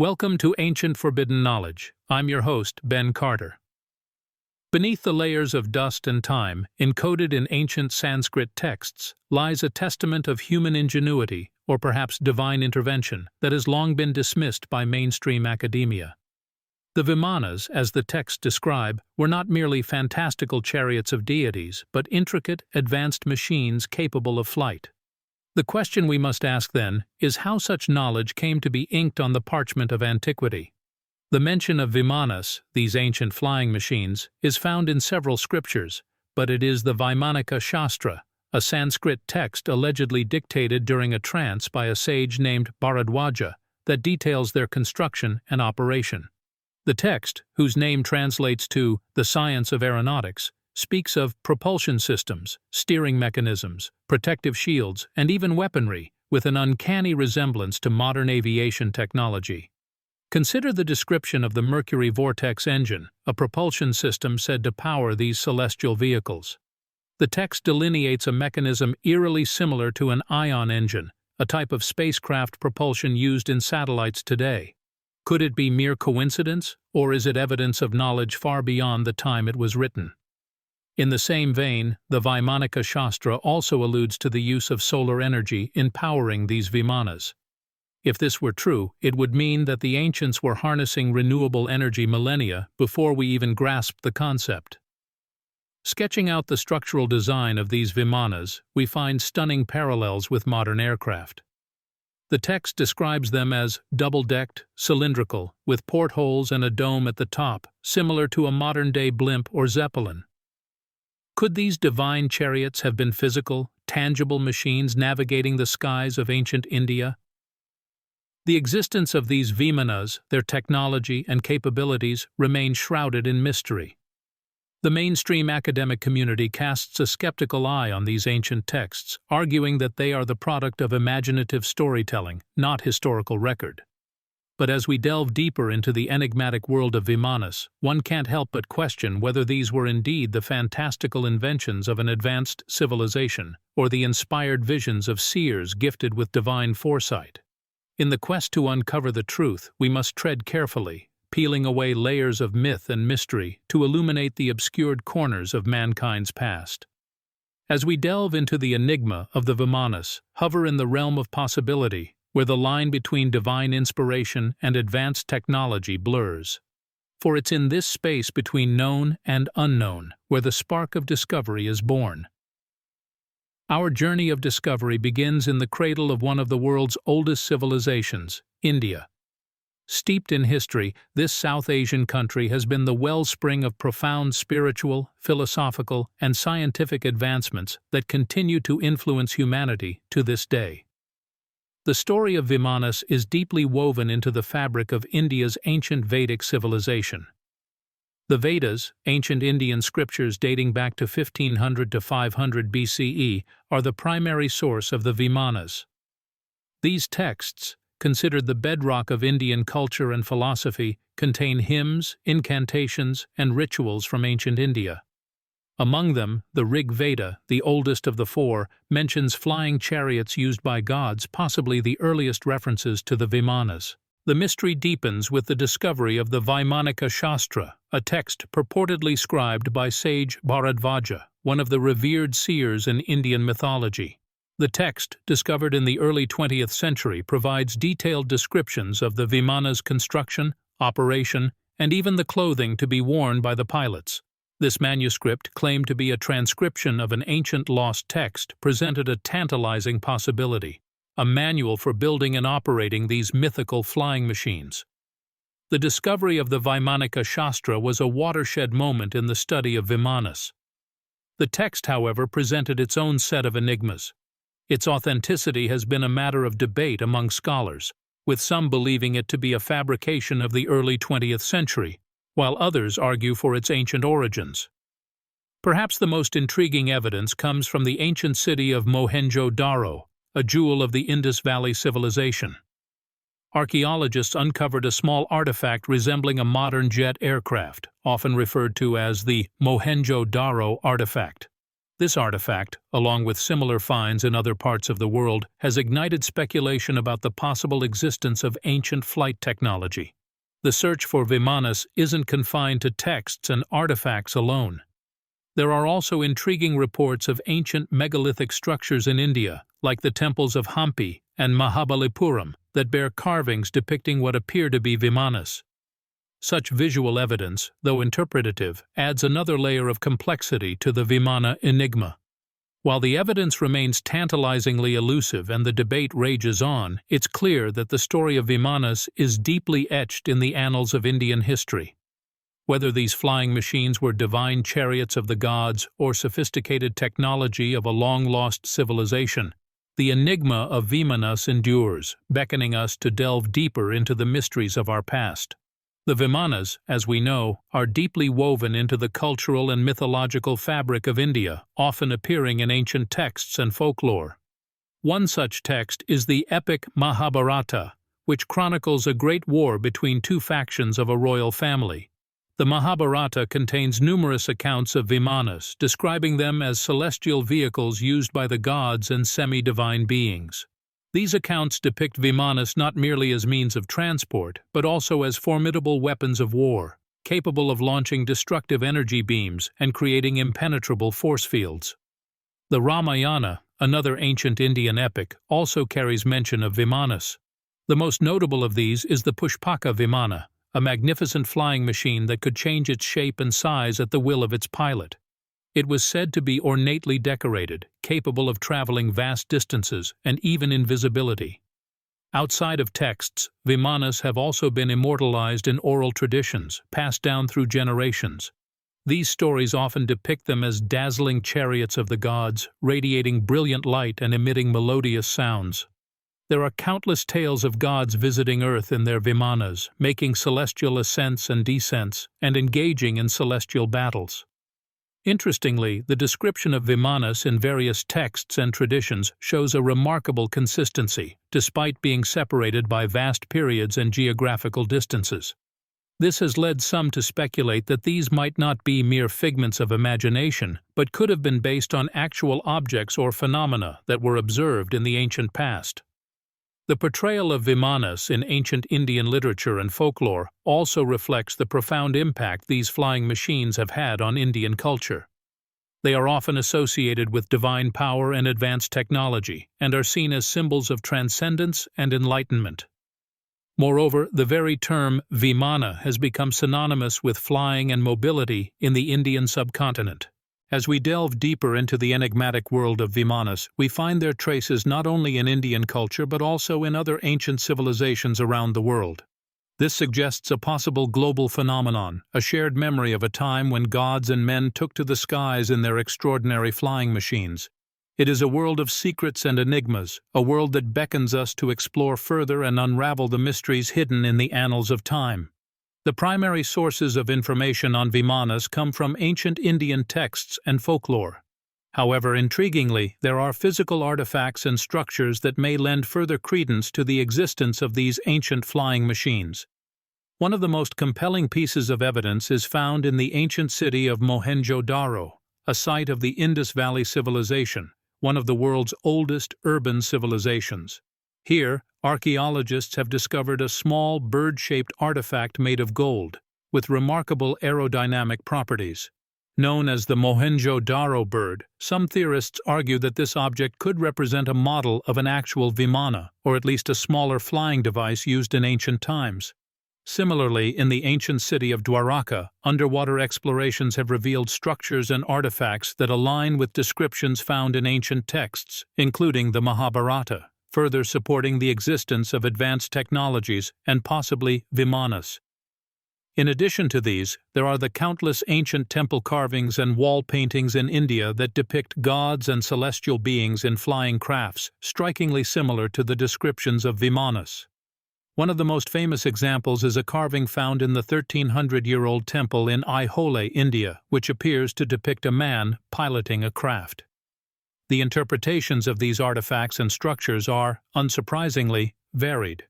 Welcome to Ancient Forbidden Knowledge. I'm your host, Ben Carter. Beneath the layers of dust and time, encoded in ancient Sanskrit texts, lies a testament of human ingenuity, or perhaps divine intervention, that has long been dismissed by mainstream academia. The Vimanas, as the texts describe, were not merely fantastical chariots of deities, but intricate, advanced machines capable of flight. The question we must ask, then, is how such knowledge came to be inked on the parchment of antiquity. The mention of Vimanas, these ancient flying machines, is found in several scriptures, but it is the Vaimanika Shastra, a Sanskrit text allegedly dictated during a trance by a sage named Bharadwaja, that details their construction and operation. The text, whose name translates to the science of aeronautics, speaks of propulsion systems, steering mechanisms, protective shields, and even weaponry, with an uncanny resemblance to modern aviation technology. Consider the description of the Mercury vortex engine, a propulsion system said to power these celestial vehicles. The text delineates a mechanism eerily similar to an ion engine, a type of spacecraft propulsion used in satellites today. Could it be mere coincidence, or is it evidence of knowledge far beyond the time it was written? In the same vein, the Vaimanika Shastra also alludes to the use of solar energy in powering these Vimanas. If this were true, it would mean that the ancients were harnessing renewable energy millennia before we even grasped the concept. Sketching out the structural design of these Vimanas, we find stunning parallels with modern aircraft. The text describes them as double-decked, cylindrical, with portholes and a dome at the top, similar to a modern-day blimp or zeppelin. Could these divine chariots have been physical, tangible machines navigating the skies of ancient India? The existence of these Vimanas, their technology and capabilities, remain shrouded in mystery. The mainstream academic community casts a skeptical eye on these ancient texts, arguing that they are the product of imaginative storytelling, not historical record. But as we delve deeper into the enigmatic world of Vimanas, one can't help but question whether these were indeed the fantastical inventions of an advanced civilization, or the inspired visions of seers gifted with divine foresight. In the quest to uncover the truth, we must tread carefully, peeling away layers of myth and mystery to illuminate the obscured corners of mankind's past. As we delve into the enigma of the Vimanas, hover in the realm of possibility, where the line between divine inspiration and advanced technology blurs. For it's in this space between known and unknown where the spark of discovery is born. Our journey of discovery begins in the cradle of one of the world's oldest civilizations, India. Steeped in history, this South Asian country has been the wellspring of profound spiritual, philosophical, and scientific advancements that continue to influence humanity to this day. The story of Vimanas is deeply woven into the fabric of India's ancient Vedic civilization. The Vedas, ancient Indian scriptures dating back to 1500 to 500 BCE, are the primary source of the Vimanas. These texts, considered the bedrock of Indian culture and philosophy, contain hymns, incantations, and rituals from ancient India. Among them, the Rig Veda, the oldest of the four, mentions flying chariots used by gods, possibly the earliest references to the Vimanas. The mystery deepens with the discovery of the Vaimanika Shastra, a text purportedly scribed by sage Bharadwaja, one of the revered seers in Indian mythology. The text, discovered in the early 20th century, provides detailed descriptions of the Vimana's construction, operation, and even the clothing to be worn by the pilots. This manuscript, claimed to be a transcription of an ancient lost text, presented a tantalizing possibility: a manual for building and operating these mythical flying machines. The discovery of the Vaimanika Shastra was a watershed moment in the study of Vimanas. The text, however, presented its own set of enigmas. Its authenticity has been a matter of debate among scholars, with some believing it to be a fabrication of the early 20th century, while others argue for its ancient origins. Perhaps the most intriguing evidence comes from the ancient city of Mohenjo-Daro, a jewel of the Indus Valley civilization. Archaeologists uncovered a small artifact resembling a modern jet aircraft, often referred to as the Mohenjo-Daro artifact. This artifact, along with similar finds in other parts of the world, has ignited speculation about the possible existence of ancient flight technology. The search for Vimanas isn't confined to texts and artifacts alone. There are also intriguing reports of ancient megalithic structures in India, like the temples of Hampi and Mahabalipuram, that bear carvings depicting what appear to be Vimanas. Such visual evidence, though interpretative, adds another layer of complexity to the Vimana enigma. While the evidence remains tantalizingly elusive and the debate rages on, it's clear that the story of Vimanas is deeply etched in the annals of Indian history. Whether these flying machines were divine chariots of the gods or sophisticated technology of a long-lost civilization, the enigma of Vimanas endures, beckoning us to delve deeper into the mysteries of our past. The Vimanas, as we know, are deeply woven into the cultural and mythological fabric of India, often appearing in ancient texts and folklore. One such text is the epic Mahabharata, which chronicles a great war between two factions of a royal family. The Mahabharata contains numerous accounts of Vimanas, describing them as celestial vehicles used by the gods and semi-divine beings. These accounts depict Vimanas not merely as means of transport, but also as formidable weapons of war, capable of launching destructive energy beams and creating impenetrable force fields. The Ramayana, another ancient Indian epic, also carries mention of Vimanas. The most notable of these is the Pushpaka Vimana, a magnificent flying machine that could change its shape and size at the will of its pilot. It was said to be ornately decorated, capable of traveling vast distances and even invisibility. Outside of texts, Vimanas have also been immortalized in oral traditions, passed down through generations. These stories often depict them as dazzling chariots of the gods, radiating brilliant light and emitting melodious sounds. There are countless tales of gods visiting Earth in their Vimanas, making celestial ascents and descents, and engaging in celestial battles. Interestingly, the description of Vimanas in various texts and traditions shows a remarkable consistency, despite being separated by vast periods and geographical distances. This has led some to speculate that these might not be mere figments of imagination, but could have been based on actual objects or phenomena that were observed in the ancient past. The portrayal of Vimanas in ancient Indian literature and folklore also reflects the profound impact these flying machines have had on Indian culture. They are often associated with divine power and advanced technology, and are seen as symbols of transcendence and enlightenment. Moreover, the very term Vimana has become synonymous with flying and mobility in the Indian subcontinent. As we delve deeper into the enigmatic world of Vimanas, we find their traces not only in Indian culture but also in other ancient civilizations around the world. This suggests a possible global phenomenon, a shared memory of a time when gods and men took to the skies in their extraordinary flying machines. It is a world of secrets and enigmas, a world that beckons us to explore further and unravel the mysteries hidden in the annals of time. The primary sources of information on Vimanas come from ancient Indian texts and folklore. However, intriguingly, there are physical artifacts and structures that may lend further credence to the existence of these ancient flying machines. One of the most compelling pieces of evidence is found in the ancient city of Mohenjo-Daro, a site of the Indus Valley Civilization, one of the world's oldest urban civilizations. Here, archaeologists have discovered a small bird-shaped artifact made of gold, with remarkable aerodynamic properties. Known as the Mohenjo-Daro bird, some theorists argue that this object could represent a model of an actual Vimana, or at least a smaller flying device used in ancient times. Similarly, in the ancient city of Dwaraka, underwater explorations have revealed structures and artifacts that align with descriptions found in ancient texts, including the Mahabharata, further supporting the existence of advanced technologies and possibly Vimanas. In addition to these, there are the countless ancient temple carvings and wall paintings in India that depict gods and celestial beings in flying crafts, strikingly similar to the descriptions of Vimanas. One of the most famous examples is a carving found in the 1300-year-old temple in Aihole, India, which appears to depict a man piloting a craft. The interpretations of these artifacts and structures are, unsurprisingly, varied.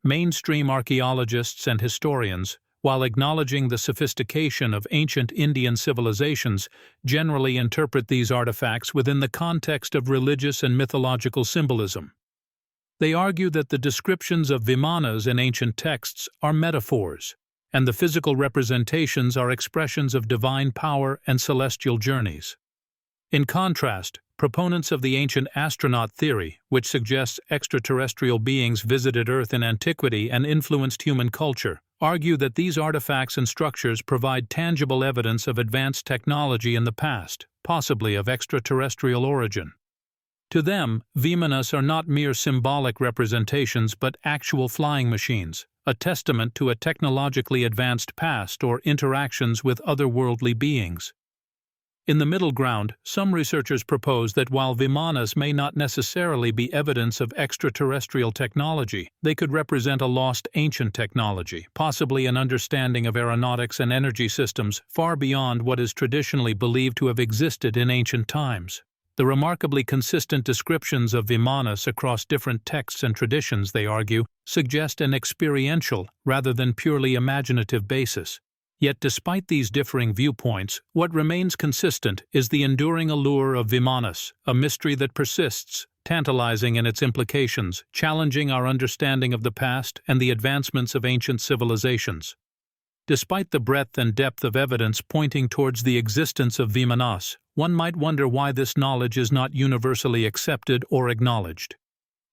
Mainstream archaeologists and historians, while acknowledging the sophistication of ancient Indian civilizations, generally interpret these artifacts within the context of religious and mythological symbolism. They argue that the descriptions of Vimanas in ancient texts are metaphors, and the physical representations are expressions of divine power and celestial journeys. In contrast, proponents of the ancient astronaut theory, which suggests extraterrestrial beings visited Earth in antiquity and influenced human culture, argue that these artifacts and structures provide tangible evidence of advanced technology in the past, possibly of extraterrestrial origin. To them, Vimanas are not mere symbolic representations but actual flying machines, a testament to a technologically advanced past or interactions with otherworldly beings. In the middle ground, some researchers propose that while Vimanas may not necessarily be evidence of extraterrestrial technology, they could represent a lost ancient technology, possibly an understanding of aeronautics and energy systems far beyond what is traditionally believed to have existed in ancient times. The remarkably consistent descriptions of Vimanas across different texts and traditions, they argue, suggest an experiential rather than purely imaginative basis. Yet despite these differing viewpoints, what remains consistent is the enduring allure of Vimanas, a mystery that persists, tantalizing in its implications, challenging our understanding of the past and the advancements of ancient civilizations. Despite the breadth and depth of evidence pointing towards the existence of Vimanas, one might wonder why this knowledge is not universally accepted or acknowledged.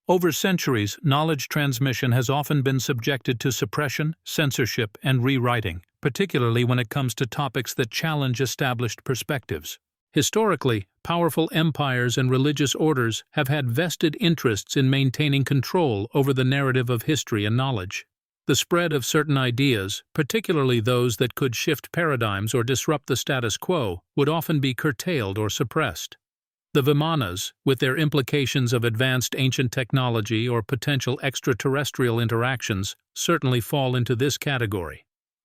Over centuries, knowledge transmission has often been subjected to suppression, censorship, and rewriting, particularly when it comes to topics that challenge established perspectives. Historically, powerful empires and religious orders have had vested interests in maintaining control over the narrative of history and knowledge. The spread of certain ideas, particularly those that could shift paradigms or disrupt the status quo, would often be curtailed or suppressed. The Vimanas, with their implications of advanced ancient technology or potential extraterrestrial interactions, certainly fall into this category.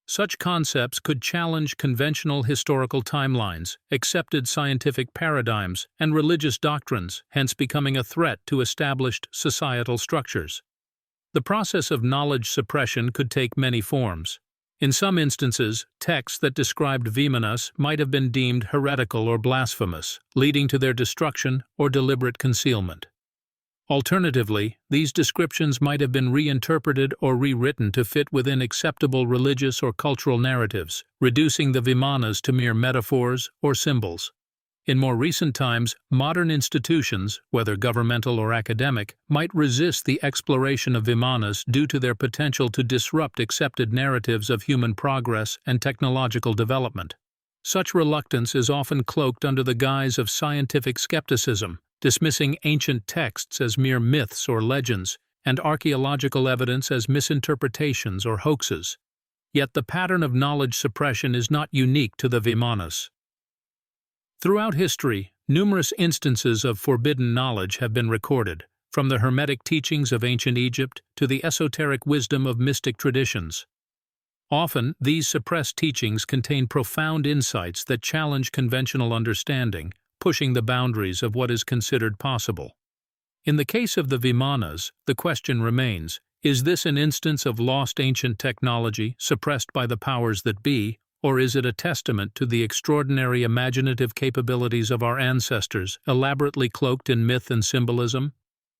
Such concepts could challenge conventional historical timelines, accepted scientific paradigms, and religious doctrines, hence becoming a threat to established societal structures. The process of knowledge suppression could take many forms. In some instances, texts that described Vimanas might have been deemed heretical or blasphemous, leading to their destruction or deliberate concealment. Alternatively, these descriptions might have been reinterpreted or rewritten to fit within acceptable religious or cultural narratives, reducing the Vimanas to mere metaphors or symbols. In more recent times, modern institutions, whether governmental or academic, might resist the exploration of Vimanas due to their potential to disrupt accepted narratives of human progress and technological development. Such reluctance is often cloaked under the guise of scientific skepticism, dismissing ancient texts as mere myths or legends, and archaeological evidence as misinterpretations or hoaxes. Yet the pattern of knowledge suppression is not unique to the Vimanas. Throughout history, numerous instances of forbidden knowledge have been recorded, from the Hermetic teachings of ancient Egypt to the esoteric wisdom of mystic traditions. Often, these suppressed teachings contain profound insights that challenge conventional understanding, pushing the boundaries of what is considered possible. In the case of the Vimanas, the question remains, is this an instance of lost ancient technology suppressed by the powers that be, or is it a testament to the extraordinary imaginative capabilities of our ancestors, elaborately cloaked in myth and symbolism?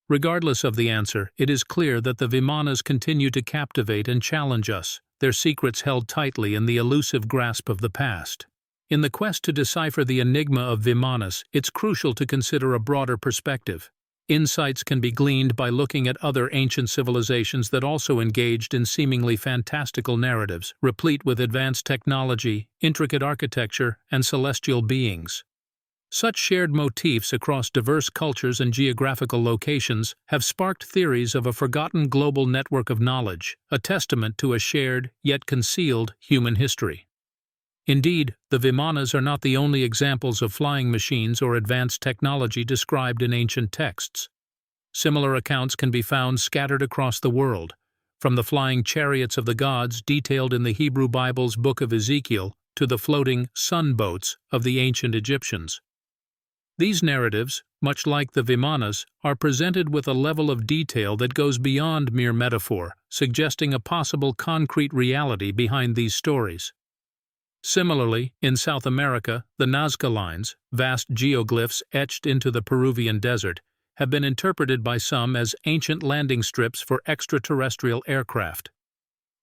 Regardless of the answer, it is clear that the Vimanas continue to captivate and challenge us, their secrets held tightly in the elusive grasp of the past. In the quest to decipher the enigma of Vimanas, it's crucial to consider a broader perspective. Insights can be gleaned by looking at other ancient civilizations that also engaged in seemingly fantastical narratives, replete with advanced technology, intricate architecture, and celestial beings. Such shared motifs across diverse cultures and geographical locations have sparked theories of a forgotten global network of knowledge, a testament to a shared, yet concealed, human history. Indeed, the Vimanas are not the only examples of flying machines or advanced technology described in ancient texts. Similar accounts can be found scattered across the world, from the flying chariots of the gods detailed in the Hebrew Bible's Book of Ezekiel to the floating sun boats of the ancient Egyptians. These narratives, much like the Vimanas, are presented with a level of detail that goes beyond mere metaphor, suggesting a possible concrete reality behind these stories. Similarly, in South America, the Nazca lines, vast geoglyphs etched into the Peruvian desert, have been interpreted by some as ancient landing strips for extraterrestrial aircraft.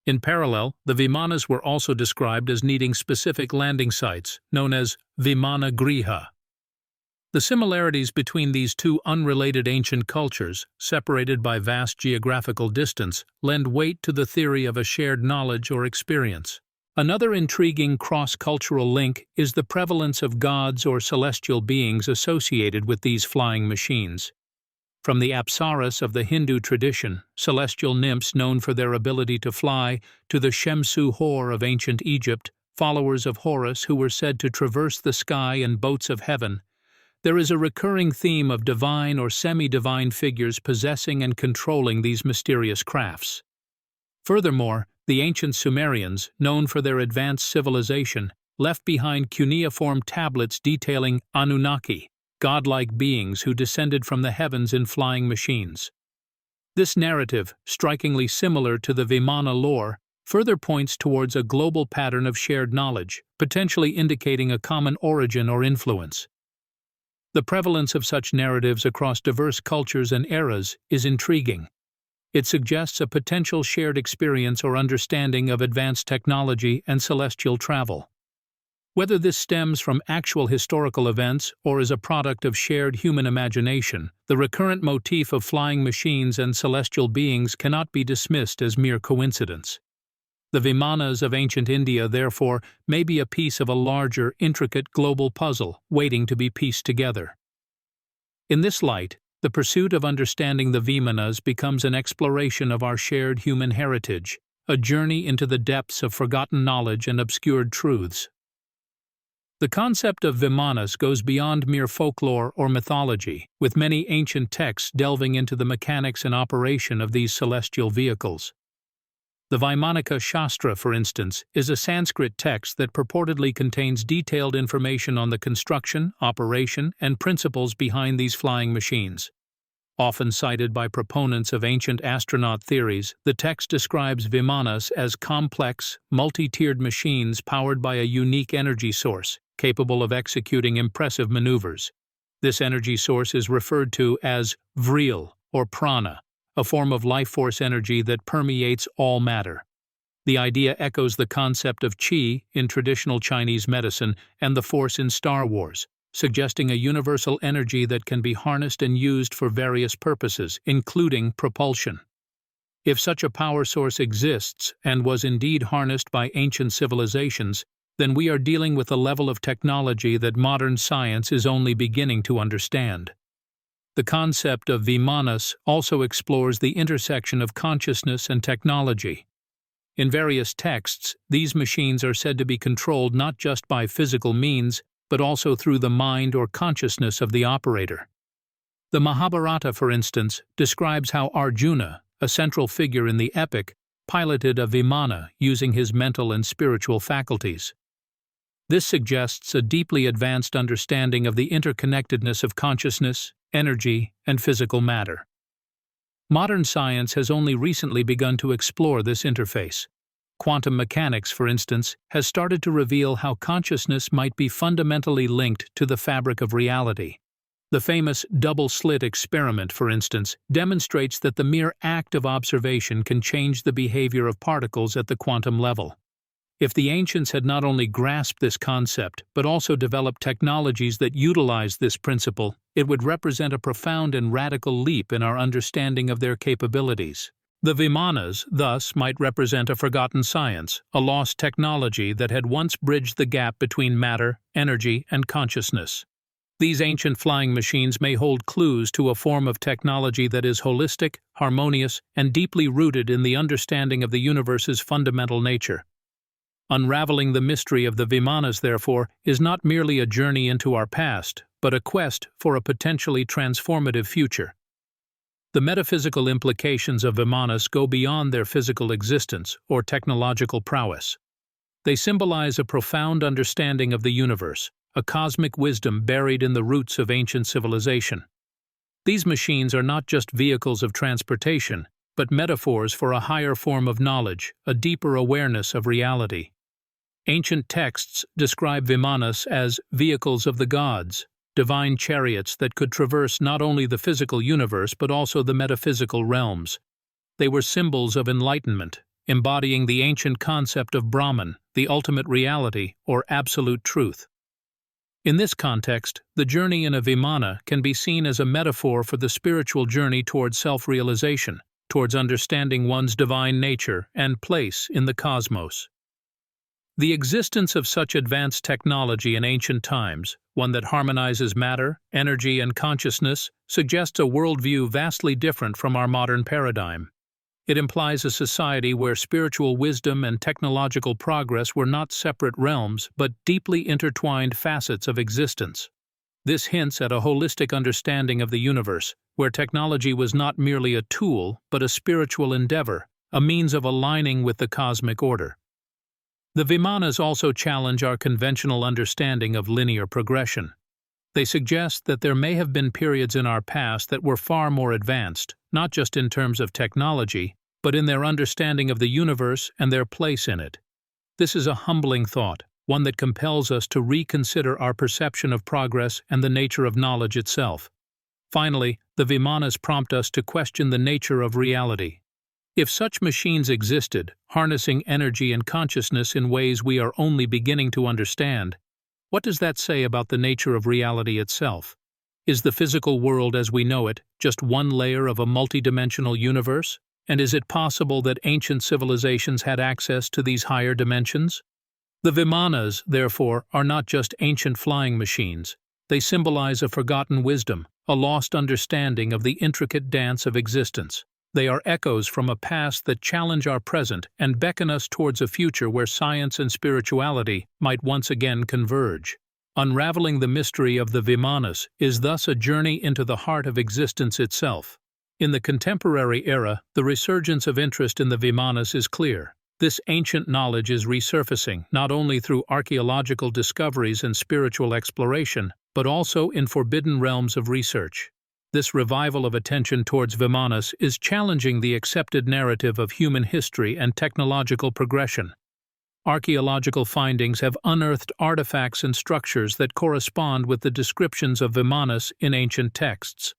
In parallel, the Vimanas were also described as needing specific landing sites, known as Vimana Griha. The similarities between these two unrelated ancient cultures, separated by vast geographical distance, lend weight to the theory of a shared knowledge or experience. Another intriguing cross-cultural link is the prevalence of gods or celestial beings associated with these flying machines. From the Apsaras of the Hindu tradition, celestial nymphs known for their ability to fly, to the Shemsu Hor of ancient Egypt, followers of Horus who were said to traverse the sky in boats of heaven, there is a recurring theme of divine or semi-divine figures possessing and controlling these mysterious crafts. Furthermore, the ancient Sumerians, known for their advanced civilization, left behind cuneiform tablets detailing Anunnaki, godlike beings who descended from the heavens in flying machines. This narrative, strikingly similar to the Vimana lore, further points towards a global pattern of shared knowledge, potentially indicating a common origin or influence. The prevalence of such narratives across diverse cultures and eras is intriguing. It suggests a potential shared experience or understanding of advanced technology and celestial travel. Whether this stems from actual historical events or is a product of shared human imagination, the recurrent motif of flying machines and celestial beings cannot be dismissed as mere coincidence. The Vimanas of ancient India, therefore, may be a piece of a larger, intricate global puzzle waiting to be pieced together. In this light, the pursuit of understanding the Vimanas becomes an exploration of our shared human heritage, a journey into the depths of forgotten knowledge and obscured truths. The concept of Vimanas goes beyond mere folklore or mythology, with many ancient texts delving into the mechanics and operation of these celestial vehicles. The Vaimanika Shastra, for instance, is a Sanskrit text that purportedly contains detailed information on the construction, operation, and principles behind these flying machines. Often cited by proponents of ancient astronaut theories, the text describes Vimanas as complex, multi-tiered machines powered by a unique energy source, capable of executing impressive maneuvers. This energy source is referred to as vril, or prana, a form of life force energy that permeates all matter. The idea echoes the concept of qi in traditional Chinese medicine and the force in Star Wars, suggesting a universal energy that can be harnessed and used for various purposes, including propulsion. If such a power source exists and was indeed harnessed by ancient civilizations, then we are dealing with a level of technology that modern science is only beginning to understand. The concept of Vimanas also explores the intersection of consciousness and technology. In various texts, these machines are said to be controlled not just by physical means, but also through the mind or consciousness of the operator. The Mahabharata, for instance, describes how Arjuna, a central figure in the epic, piloted a Vimana using his mental and spiritual faculties. This suggests a deeply advanced understanding of the interconnectedness of consciousness, energy, and physical matter. Modern science has only recently begun to explore this interface. Quantum mechanics, for instance, has started to reveal how consciousness might be fundamentally linked to the fabric of reality. The famous double-slit experiment, for instance, demonstrates that the mere act of observation can change the behavior of particles at the quantum level. If the ancients had not only grasped this concept, but also developed technologies that utilize this principle, it would represent a profound and radical leap in our understanding of their capabilities. The Vimanas, thus, might represent a forgotten science, a lost technology that had once bridged the gap between matter, energy, and consciousness. These ancient flying machines may hold clues to a form of technology that is holistic, harmonious, and deeply rooted in the understanding of the universe's fundamental nature. Unraveling the mystery of the Vimanas, therefore, is not merely a journey into our past, but a quest for a potentially transformative future. The metaphysical implications of Vimanas go beyond their physical existence or technological prowess. They symbolize a profound understanding of the universe, a cosmic wisdom buried in the roots of ancient civilization. These machines are not just vehicles of transportation, but metaphors for a higher form of knowledge, a deeper awareness of reality. Ancient texts describe Vimanas as vehicles of the gods, divine chariots that could traverse not only the physical universe but also the metaphysical realms. They were symbols of enlightenment, embodying the ancient concept of Brahman, the ultimate reality or absolute truth. In this context, the journey in a Vimana can be seen as a metaphor for the spiritual journey towards self-realization, towards understanding one's divine nature and place in the cosmos. The existence of such advanced technology in ancient times, one that harmonizes matter, energy, and consciousness, suggests a worldview vastly different from our modern paradigm. It implies a society where spiritual wisdom and technological progress were not separate realms but deeply intertwined facets of existence. This hints at a holistic understanding of the universe, where technology was not merely a tool but a spiritual endeavor, a means of aligning with the cosmic order. The Vimanas also challenge our conventional understanding of linear progression. They suggest that there may have been periods in our past that were far more advanced, not just in terms of technology, but in their understanding of the universe and their place in it. This is a humbling thought, one that compels us to reconsider our perception of progress and the nature of knowledge itself. Finally, the Vimanas prompt us to question the nature of reality. If such machines existed, harnessing energy and consciousness in ways we are only beginning to understand, what does that say about the nature of reality itself? Is the physical world as we know it just one layer of a multidimensional universe? And is it possible that ancient civilizations had access to these higher dimensions? The Vimanas, therefore, are not just ancient flying machines. They symbolize a forgotten wisdom, a lost understanding of the intricate dance of existence. They are echoes from a past that challenge our present and beckon us towards a future where science and spirituality might once again converge. Unraveling the mystery of the Vimanas is thus a journey into the heart of existence itself. In the contemporary era, the resurgence of interest in the Vimanas is clear. This ancient knowledge is resurfacing not only through archaeological discoveries and spiritual exploration, but also in forbidden realms of research. This revival of attention towards Vimanas is challenging the accepted narrative of human history and technological progression. Archaeological findings have unearthed artifacts and structures that correspond with the descriptions of Vimanas in ancient texts.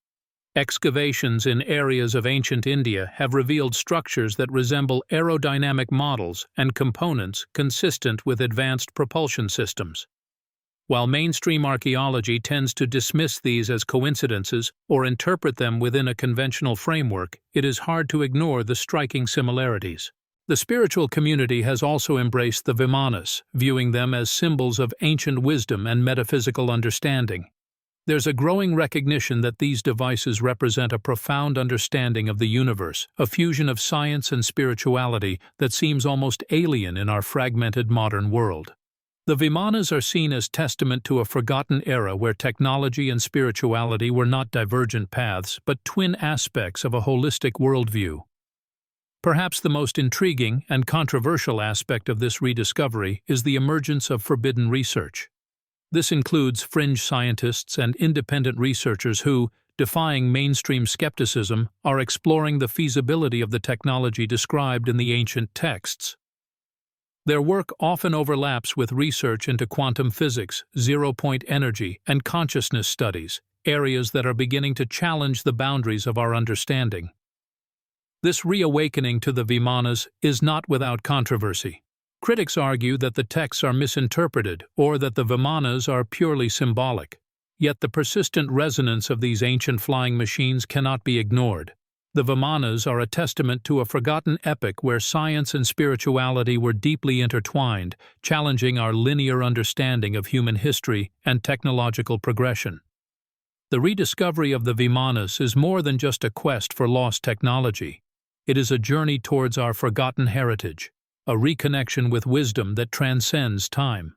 Excavations in areas of ancient India have revealed structures that resemble aerodynamic models and components consistent with advanced propulsion systems. While mainstream archaeology tends to dismiss these as coincidences or interpret them within a conventional framework, it is hard to ignore the striking similarities. The spiritual community has also embraced the Vimanas, viewing them as symbols of ancient wisdom and metaphysical understanding. There's a growing recognition that these devices represent a profound understanding of the universe, a fusion of science and spirituality that seems almost alien in our fragmented modern world. The Vimanas are seen as testament to a forgotten era where technology and spirituality were not divergent paths, but twin aspects of a holistic worldview. Perhaps the most intriguing and controversial aspect of this rediscovery is the emergence of forbidden research. This includes fringe scientists and independent researchers who, defying mainstream skepticism, are exploring the feasibility of the technology described in the ancient texts. Their work often overlaps with research into quantum physics, zero-point energy, and consciousness studies, areas that are beginning to challenge the boundaries of our understanding. This reawakening to the Vimanas is not without controversy. Critics argue that the texts are misinterpreted or that the Vimanas are purely symbolic. Yet the persistent resonance of these ancient flying machines cannot be ignored. The Vimanas are a testament to a forgotten epoch where science and spirituality were deeply intertwined, challenging our linear understanding of human history and technological progression. The rediscovery of the Vimanas is more than just a quest for lost technology. It is a journey towards our forgotten heritage, a reconnection with wisdom that transcends time.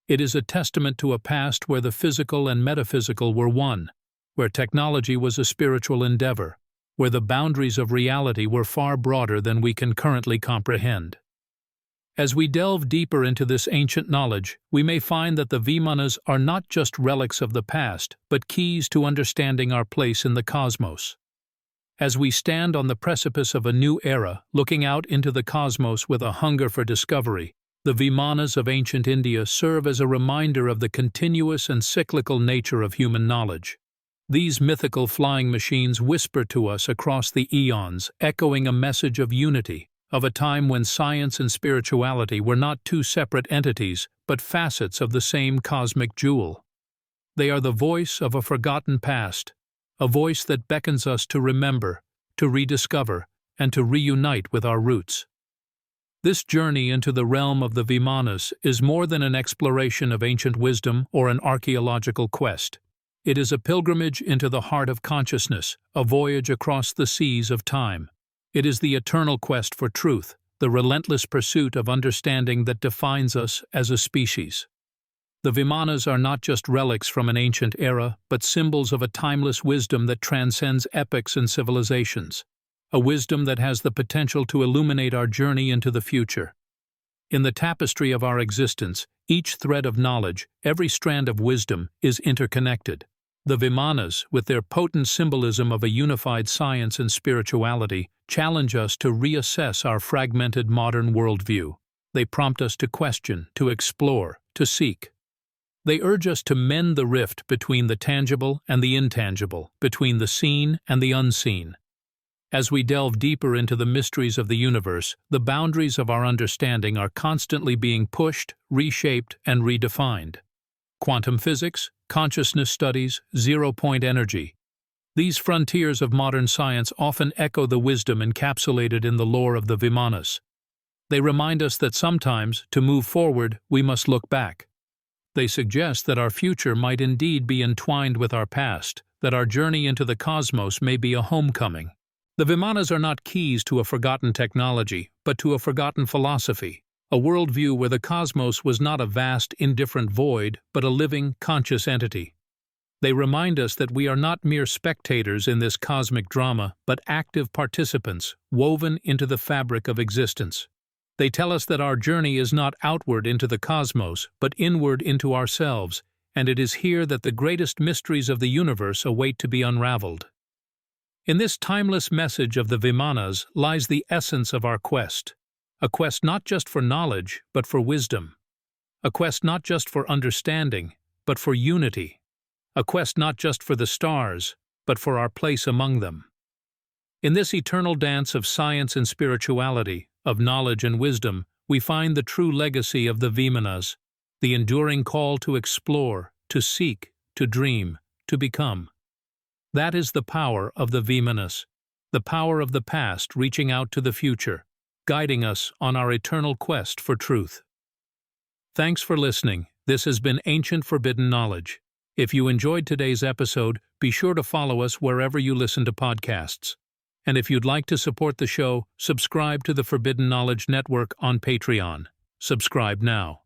It is a testament to a past where the physical and metaphysical were one, where technology was a spiritual endeavor, where the boundaries of reality were far broader than we can currently comprehend. As we delve deeper into this ancient knowledge, we may find that the Vimanas are not just relics of the past, but keys to understanding our place in the cosmos. As we stand on the precipice of a new era, looking out into the cosmos with a hunger for discovery, the Vimanas of ancient India serve as a reminder of the continuous and cyclical nature of human knowledge. These mythical flying machines whisper to us across the eons, echoing a message of unity, of a time when science and spirituality were not two separate entities, but facets of the same cosmic jewel. They are the voice of a forgotten past, a voice that beckons us to remember, to rediscover, and to reunite with our roots. This journey into the realm of the Vimanas is more than an exploration of ancient wisdom or an archaeological quest. It is a pilgrimage into the heart of consciousness, a voyage across the seas of time. It is the eternal quest for truth, the relentless pursuit of understanding that defines us as a species. The Vimanas are not just relics from an ancient era, but symbols of a timeless wisdom that transcends epochs and civilizations. A wisdom that has the potential to illuminate our journey into the future. In the tapestry of our existence, each thread of knowledge, every strand of wisdom, is interconnected. The Vimanas, with their potent symbolism of a unified science and spirituality, challenge us to reassess our fragmented modern worldview. They prompt us to question, to explore, to seek. They urge us to mend the rift between the tangible and the intangible, between the seen and the unseen. As we delve deeper into the mysteries of the universe, the boundaries of our understanding are constantly being pushed, reshaped, and redefined. Quantum physics, consciousness studies, zero-point energy. These frontiers of modern science often echo the wisdom encapsulated in the lore of the Vimanas. They remind us that sometimes, to move forward, we must look back. They suggest that our future might indeed be entwined with our past, that our journey into the cosmos may be a homecoming. The Vimanas are not keys to a forgotten technology, but to a forgotten philosophy, a worldview where the cosmos was not a vast, indifferent void, but a living, conscious entity. They remind us that we are not mere spectators in this cosmic drama, but active participants, woven into the fabric of existence. They tell us that our journey is not outward into the cosmos, but inward into ourselves, and it is here that the greatest mysteries of the universe await to be unraveled. In this timeless message of the Vimanas lies the essence of our quest, a quest not just for knowledge, but for wisdom, a quest not just for understanding, but for unity, a quest not just for the stars, but for our place among them. In this eternal dance of science and spirituality, of knowledge and wisdom, we find the true legacy of the Vimanas, the enduring call to explore, to seek, to dream, to become. That is the power of the Vimanas, the power of the past reaching out to the future, guiding us on our eternal quest for truth. Thanks for listening. This has been Ancient Forbidden Knowledge. If you enjoyed today's episode, be sure to follow us wherever you listen to podcasts. And if you'd like to support the show, subscribe to the Forbidden Knowledge Network on Patreon. Subscribe now.